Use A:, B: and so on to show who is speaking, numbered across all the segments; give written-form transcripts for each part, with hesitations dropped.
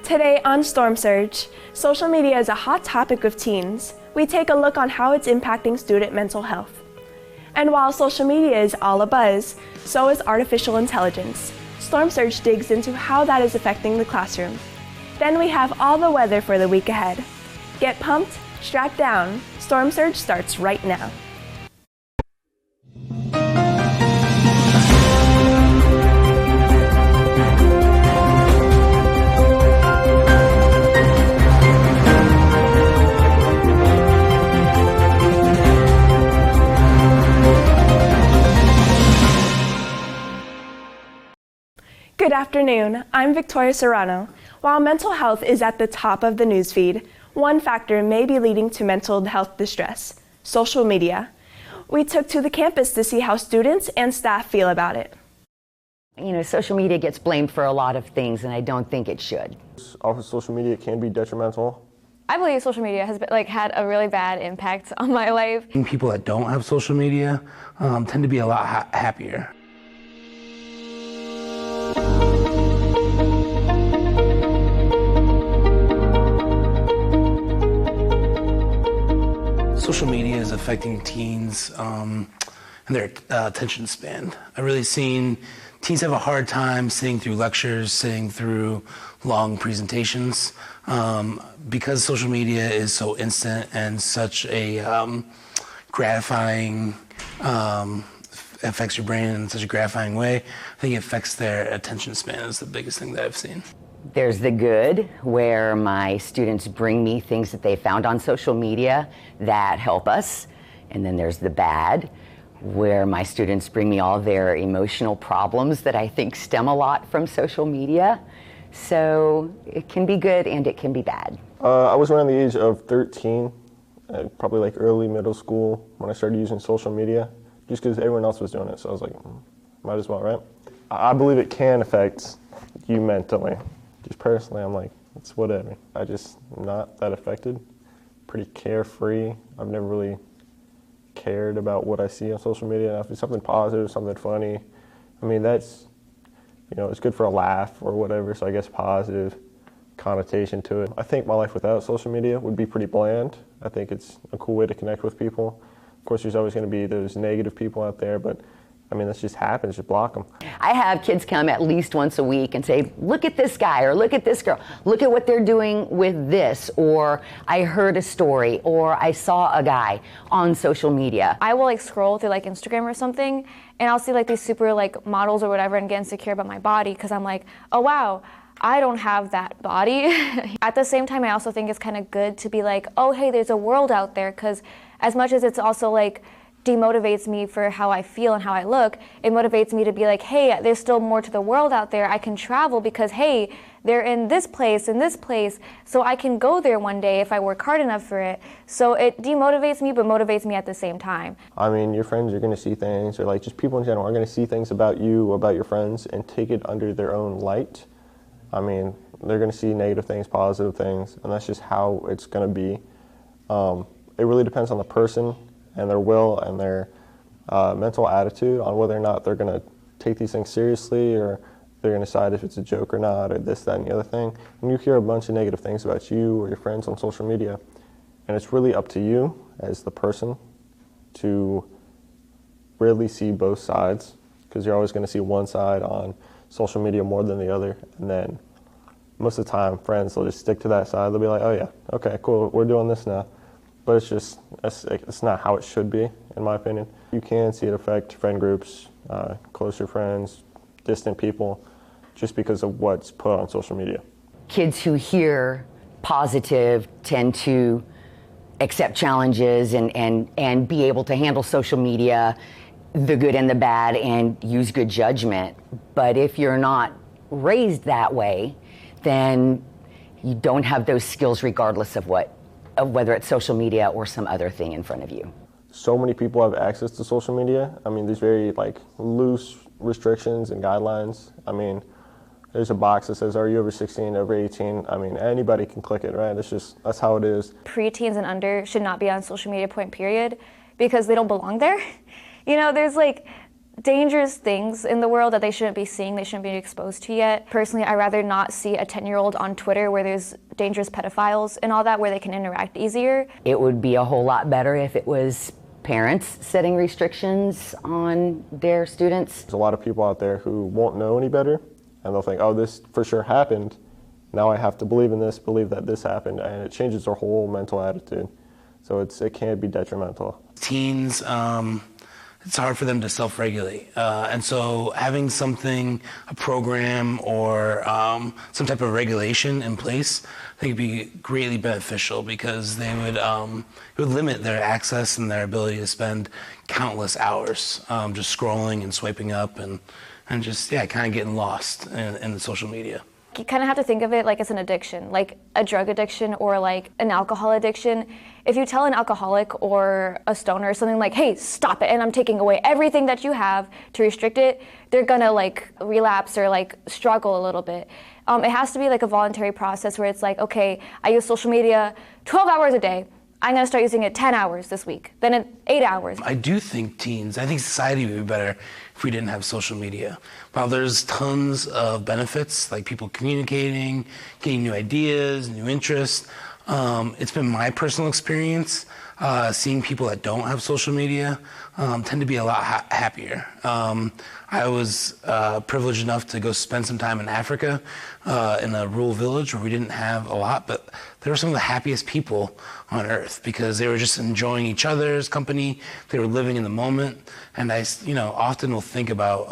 A: Today on Storm Surge, social media is a hot topic with teens. We take a look on how it's impacting student mental health. And while social media is all abuzz, so is artificial intelligence. Storm Surge digs into how that is affecting the classroom. Then we have all the weather for the week ahead. Get pumped, strap down. Storm Surge starts right now. Good afternoon, I'm Victoria Serrano. While mental health is at the top of the newsfeed, one factor may be leading to mental health distress: social media. We took to the campus to see how students and staff feel about it.
B: You know, social media gets blamed for a lot of things, and I don't think it should.
C: Off of social media can be detrimental.
D: I believe social media has had a really bad impact on my life.
E: People that don't have social media tend to be a lot happier. Social media is affecting teens and their attention span. I've really seen teens have a hard time sitting through lectures, sitting through long presentations, because social media is so instant and such a gratifying, affects your brain in such a gratifying way. I think it affects their attention span is the biggest thing that I've seen.
B: There's the good, where my students bring me things that they found on social media that help us. And then there's the bad, where my students bring me all their emotional problems that I think stem a lot from social media. So it can be good and it can be bad.
C: I was around the age of 13, probably like early middle school, when I started using social media, just because everyone else was doing it. So I was like, might as well, right? I believe it can affect you mentally. Just personally, I'm like, it's whatever. I just not that affected, pretty carefree. I've never really cared about what I see on social media. Now, if it's something positive, something funny, I mean, that's, you know, it's good for a laugh or whatever, so I guess positive connotation to it. I think my life without social media would be pretty bland. I think it's a cool way to connect with people. Of course, there's always going to be those negative people out there, but I mean, that just happens, just block them.
B: I have kids come at least once a week and say, look at this guy, or look at this girl, look at what they're doing with this, or I heard a story, or I saw a guy on social media.
D: I will scroll through Instagram or something, and I'll see these super models or whatever and get insecure about my body because I'm like, oh wow, I don't have that body. At the same time, I also think it's kind of good to be oh hey, there's a world out there, because as much as it's also demotivates me for how I feel and how I look, it motivates me to be hey, there's still more to the world out there. I can travel because, hey, they're in this place, so I can go there one day if I work hard enough for it. So it demotivates me, but motivates me at the same time.
C: I mean, your friends are going to see things, or just people in general are going to see things about you, about your friends, and take it under their own light. I mean, they're going to see negative things, positive things, and that's just how it's going to be. It really depends on the person and their will and their mental attitude on whether or not they're going to take these things seriously, or they're going to decide if it's a joke or not, or this, that, and the other thing. When you hear a bunch of negative things about you or your friends on social media, and it's really up to you as the person to really see both sides, because you're always going to see one side on social media more than the other, and then most of the time friends will just stick to that side. They'll be like, oh yeah, okay, cool, we're doing this now. But it's not how it should be, in my opinion. You can see it affect friend groups, closer friends, distant people, just because of what's put on social media.
B: Kids who hear positive tend to accept challenges and be able to handle social media, the good and the bad, and use good judgment. But if you're not raised that way, then you don't have those skills regardless of whether it's social media or some other thing in front of you.
C: So many people have access to social media. I mean, there's very loose restrictions and guidelines. I mean, there's a box that says, are you over 16, over 18? I mean, anybody can click it, right? That's how it is.
D: Preteens and under should not be on social media, point period, because they don't belong there. You know, there's dangerous things in the world that they shouldn't be seeing, they shouldn't be exposed to yet. Personally, I'd rather not see a 10-year-old on Twitter where there's dangerous pedophiles and all that, where they can interact easier.
B: It would be a whole lot better if it was parents setting restrictions on their students.
C: There's a lot of people out there who won't know any better, and they'll think, oh, this for sure happened. Now I have to believe in this, believe that this happened, and it changes their whole mental attitude. So it can be detrimental.
E: Teens, it's hard for them to self-regulate. And so having something, a program or some type of regulation in place, I think would be greatly beneficial, because they would, it would limit their access and their ability to spend countless hours just scrolling and swiping up and just, kind of getting lost in the social media.
D: You kind of have to think of it like it's an addiction, like a drug addiction or like an alcohol addiction. If you tell an alcoholic or a stoner or something like, hey, stop it, and I'm taking away everything that you have to restrict it, they're gonna like relapse or like struggle a little bit. It has to be like a voluntary process where it's like, okay, I use social media 12 hours a day. I'm gonna start using it 10 hours this week, then 8 hours.
E: I do think I think society would be better if we didn't have social media. While there's tons of benefits, like people communicating, getting new ideas, new interests, it's been my personal experience seeing people that don't have social media tend to be a lot happier. I was privileged enough to go spend some time in Africa in a rural village where we didn't have a lot, but they were some of the happiest people on earth because they were just enjoying each other's company. They were living in the moment. And I, often will think about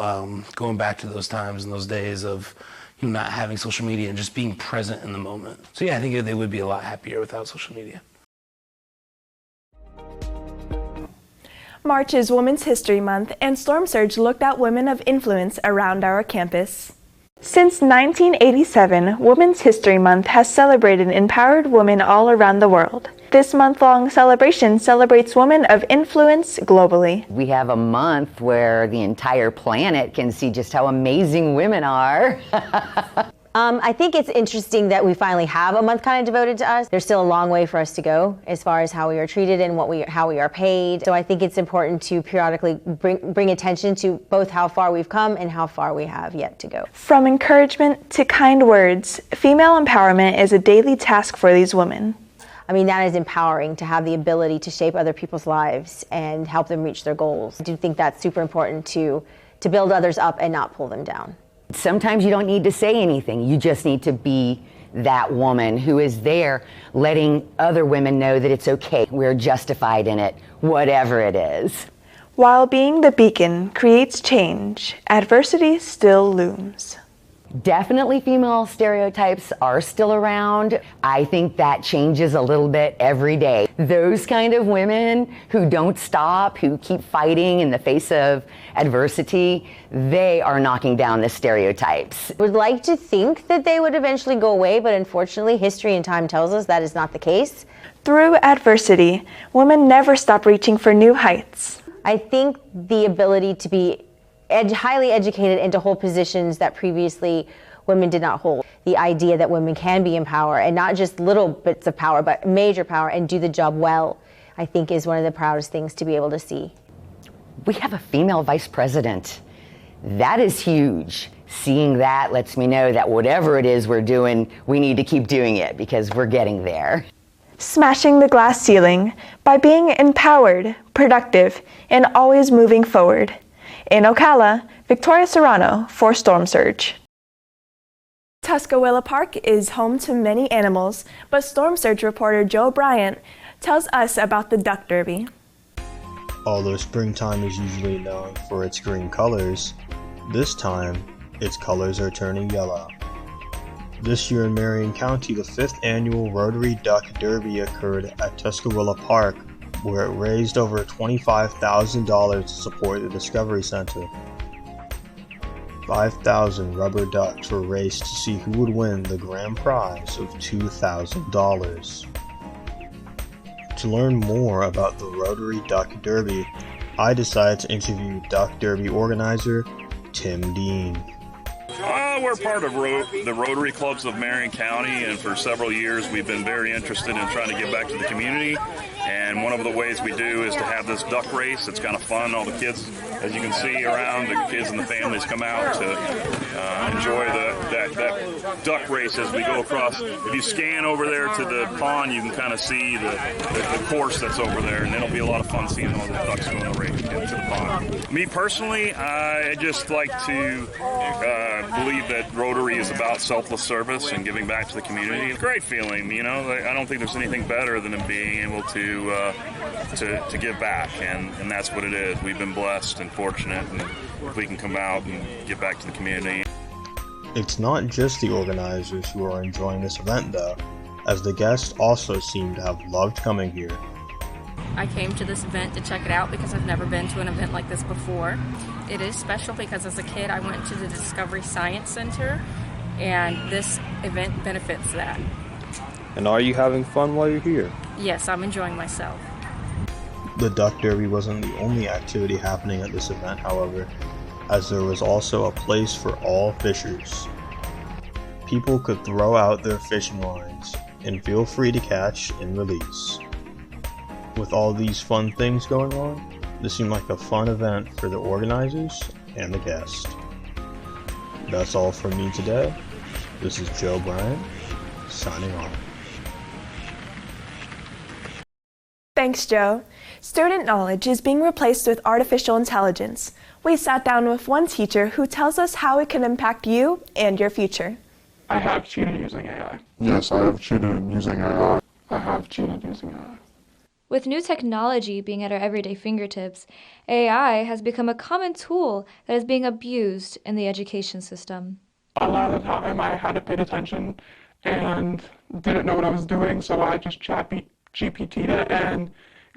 E: going back to those times and those days of not having social media and just being present in the moment. So I think they would be a lot happier without social media.
A: March is Women's History Month, and Storm Surge looked at women of influence around our campus. Since 1987, Women's History Month has celebrated empowered women all around the world. This month-long celebration celebrates women of influence globally.
B: We have a month where the entire planet can see just how amazing women are.
F: I think it's interesting that we finally have a month kind of devoted to us. There's still a long way for us to go as far as how we are treated and how we are paid. So I think it's important to periodically bring attention to both how far we've come and how far we have yet to go.
A: From encouragement to kind words, female empowerment is a daily task for these women.
F: I mean, that is empowering, to have the ability to shape other people's lives and help them reach their goals. I do think that's super important to build others up and not pull them down.
B: Sometimes you don't need to say anything. You just need to be that woman who is there letting other women know that it's okay. We're justified in it, whatever it is.
A: While being the beacon creates change, adversity still looms.
B: Definitely female stereotypes are still around. I think that changes a little bit every day. Those kind of women who don't stop, who keep fighting in the face of adversity, they are knocking down the stereotypes.
F: Would like to think that they would eventually go away, but unfortunately history and time tells us that is not the case.
A: Through adversity, women never stop reaching for new heights.
F: I think the ability to be highly educated and to hold positions that previously women did not hold. The idea that women can be in power, and not just little bits of power, but major power, and do the job well, I think is one of the proudest things to be able to see.
B: We have a female vice president. That is huge. Seeing that lets me know that whatever it is we're doing, we need to keep doing it because we're getting there.
A: Smashing the glass ceiling by being empowered, productive, and always moving forward. In Ocala, Victoria Serrano for Storm Surge. Tuscaloosa Park is home to many animals, but Storm Surge reporter Joe Bryant tells us about the Duck Derby.
G: Although springtime is usually known for its green colors, this time its colors are turning yellow. This year in Marion County, the 5th annual Rotary Duck Derby occurred at Tuscaloosa Park, where it raised over $25,000 to support the Discovery Center. 5,000 rubber ducks were raced to see who would win the grand prize of $2,000. To learn more about the Rotary Duck Derby, I decided to interview Duck Derby organizer Tim Dean.
H: Well, we're part of the Rotary Clubs of Marion County, and for several years we've been very interested in trying to give back to the community. And one of the ways we do is to have this duck race. It's kind of fun. All the kids, as you can see around, the kids and the families come out to enjoy that duck race as we go across. If you scan over there to the pond, you can kind of see the course that's over there, and it'll be a lot of fun seeing all the ducks going the race into the pond. Me personally, I just like to believe that Rotary is about selfless service and giving back to the community. It's a great feeling, you know. I don't think there's anything better than being able to give back, and that's what it is. We've been blessed and fortunate, and if we can come out and give back to the community.
G: It's not just the organizers who are enjoying this event though, as the guests also seem to have loved coming here.
I: I came to this event to check it out because I've never been to an event like this before. It is special because as a kid I went to the Discovery Science Center, and this event benefits that.
C: And are you having fun while you're here?
I: Yes, I'm enjoying myself.
G: The Duck Derby wasn't the only activity happening at this event, however, as there was also a place for all fishers. People could throw out their fishing lines and feel free to catch and release. With all these fun things going on, this seemed like a fun event for the organizers and the guests. That's all from me today. This is Joe Bryan, signing off.
A: Thanks, Joe. Student knowledge is being replaced with artificial intelligence. We sat down with one teacher who tells us how it can impact you and your future.
J: I have cheated using AI. Yes, I have cheated using AI. I have cheated using AI.
K: With new technology being at our everyday fingertips, AI has become a common tool that is being abused in the education system.
J: A lot of the time I had to pay attention and didn't know what I was doing, so I just ChatGPT'd it and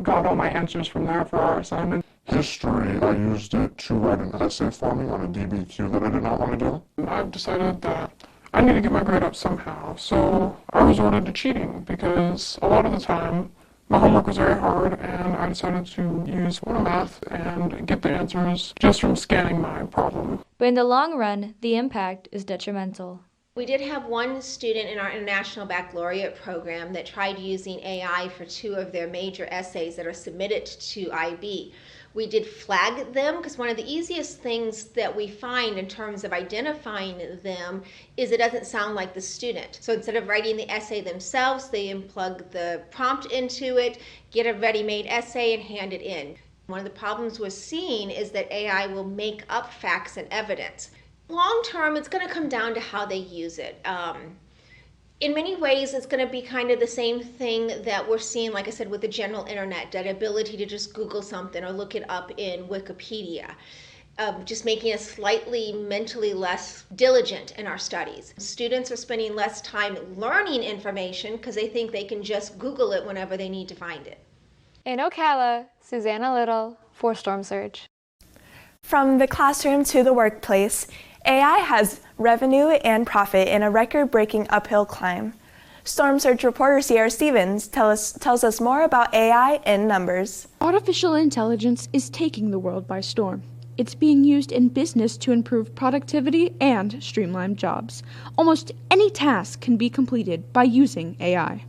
J: got all my answers from there for our assignment. History, I used it to write an essay for me on a DBQ that I did not want to do. I've decided that I need to get my grade up somehow, so I resorted to cheating because a lot of the time my homework was very hard, and I decided to use math and get the answers just from scanning my problem.
K: But in the long run, the impact is detrimental.
L: We did have one student in our International Baccalaureate program that tried using AI for 2 of their major essays that are submitted to IB. We did flag them because one of the easiest things that we find in terms of identifying them is it doesn't sound like the student. So instead of writing the essay themselves, they plug the prompt into it, get a ready-made essay, and hand it in. One of the problems we're seeing is that AI will make up facts and evidence. Long term, it's going to come down to how they use it. In many ways, it's going to be kind of the same thing that we're seeing, like I said, with the general internet, that ability to just Google something or look it up in Wikipedia, just making us slightly mentally less diligent in our studies. Students are spending less time learning information because they think they can just Google it whenever they need to find it.
D: In Ocala, Susanna Little for Storm Surge.
A: From the classroom to the workplace, AI has revenue and profit in a record-breaking uphill climb. Storm Surge reporter Sierra Stevens tells us more about AI in numbers.
M: Artificial intelligence is taking the world by storm. It's being used in business to improve productivity and streamline jobs. Almost any task can be completed by using AI.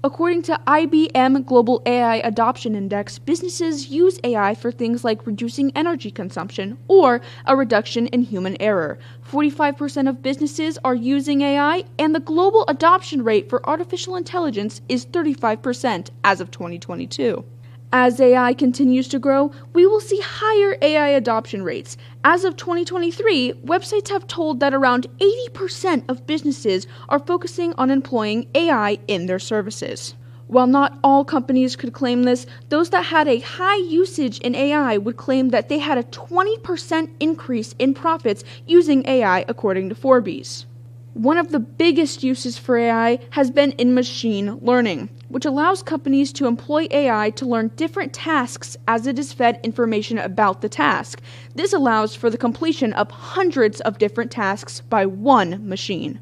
M: According to IBM Global AI Adoption Index, businesses use AI for things like reducing energy consumption or a reduction in human error. 45% of businesses are using AI, and the global adoption rate for artificial intelligence is 35% as of 2022. As AI continues to grow, we will see higher AI adoption rates. As of 2023, websites have told that around 80% of businesses are focusing on employing AI in their services. While not all companies could claim this, those that had a high usage in AI would claim that they had a 20% increase in profits using AI, according to Forbes. One of the biggest uses for AI has been in machine learning, which allows companies to employ AI to learn different tasks as it is fed information about the task. This allows for the completion of hundreds of different tasks by one machine.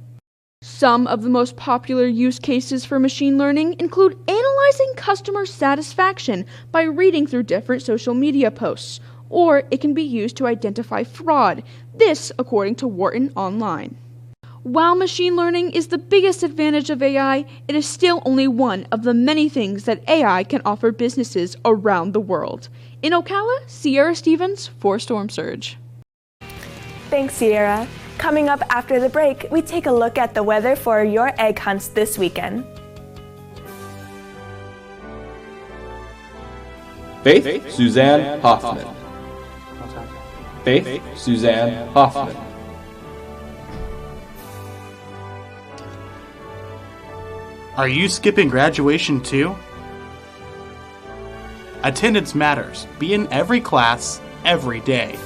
M: Some of the most popular use cases for machine learning include analyzing customer satisfaction by reading through different social media posts, or it can be used to identify fraud. This, according to Wharton Online. While machine learning is the biggest advantage of AI, it is still only one of the many things that AI can offer businesses around the world. In Ocala, Sierra Stevens for Storm Surge.
A: Thanks, Sierra. Coming up after the break, we take a look at the weather for your egg hunts this weekend.
N: Faith Suzanne Hoffman. Faith Suzanne Hoffman.
O: Are you skipping graduation too? Attendance matters. Be in every class, every day.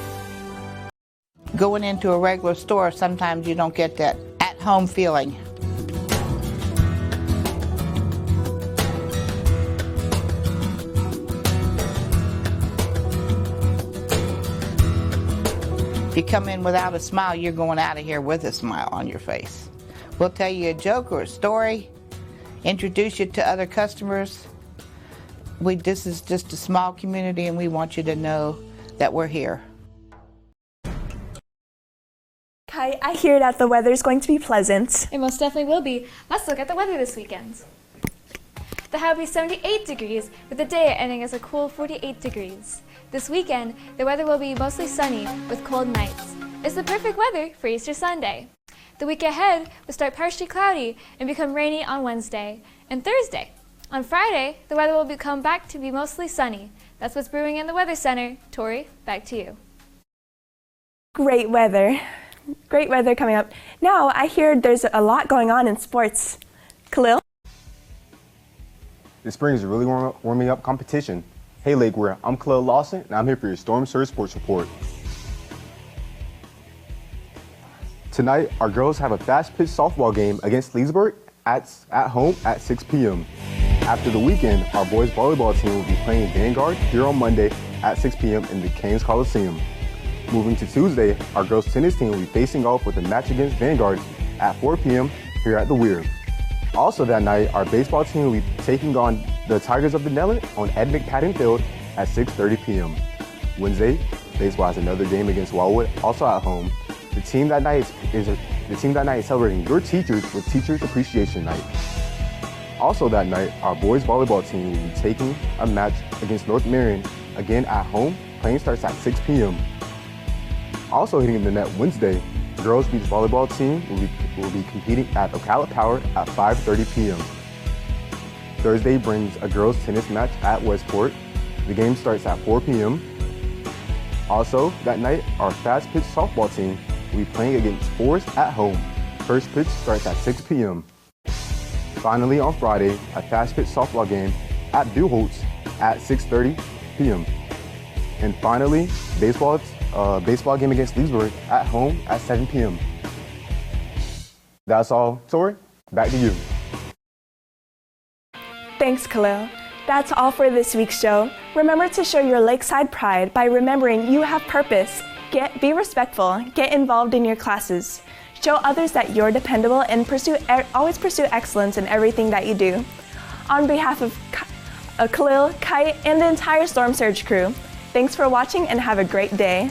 P: Going into a regular store, sometimes you don't get that at-home feeling. If you come in without a smile, you're going out of here with a smile on your face. We'll tell you a joke or a story, introduce you to other customers. This is just a small community and we want you to know that we're here.
A: Kai, I hear that the weather is going to be pleasant.
K: It most definitely will be. Let's look at the weather this weekend. The high will be 78 degrees, with the day ending as a cool 48 degrees. This weekend, the weather will be mostly sunny with cold nights. It's the perfect weather for Easter Sunday. The week ahead will start partially cloudy and become rainy on Wednesday and Thursday. On Friday, the weather will come back to be mostly sunny. That's what's brewing in the Weather Center. Tori, back to you.
A: Great weather. Great weather coming up. Now, I hear there's a lot going on in sports. Khalil?
Q: The spring is really warming up competition. Hey Lakewear, I'm Khalil Lawson, and I'm here for your Storm Surge Sports Report. Tonight, our girls have a fast-pitch softball game against Leesburg at home at 6 p.m. After the weekend, our boys volleyball team will be playing Vanguard here on Monday at 6 p.m. in the Canes Coliseum. Moving to Tuesday, our girls tennis team will be facing off with a match against Vanguard at 4 p.m. here at the Weir. Also that night, our baseball team will be taking on the Tigers of Denellen on Ed McPadden Field at 6:30 p.m. Wednesday, baseball has another game against Wildwood, also at home. The team that night is celebrating your teachers with Teachers Appreciation Night. Also that night, our boys volleyball team will be taking a match against North Marion, again at home. Playing starts at 6 p.m. Also hitting the net Wednesday, the girls beach volleyball team will be competing at Ocala Power at 5:30 p.m. Thursday brings a girls tennis match at Westport. The game starts at 4 p.m. Also that night, our fast-pitch softball team will be playing against Forest at home. First pitch starts at 6 p.m. Finally on Friday, a fast-pitch softball game at Buchholz at 6:30 p.m. And finally, baseball game against Leesburg at home at 7 p.m. That's all. Tori, back to you.
A: Thanks, Khalil. That's all for this week's show. Remember to show your Lakeside pride by remembering you have purpose. Be respectful. Get involved in your classes. Show others that you're dependable and always pursue excellence in everything that you do. On behalf of Khalil, Kai, and the entire Storm Surge crew, thanks for watching and have a great day.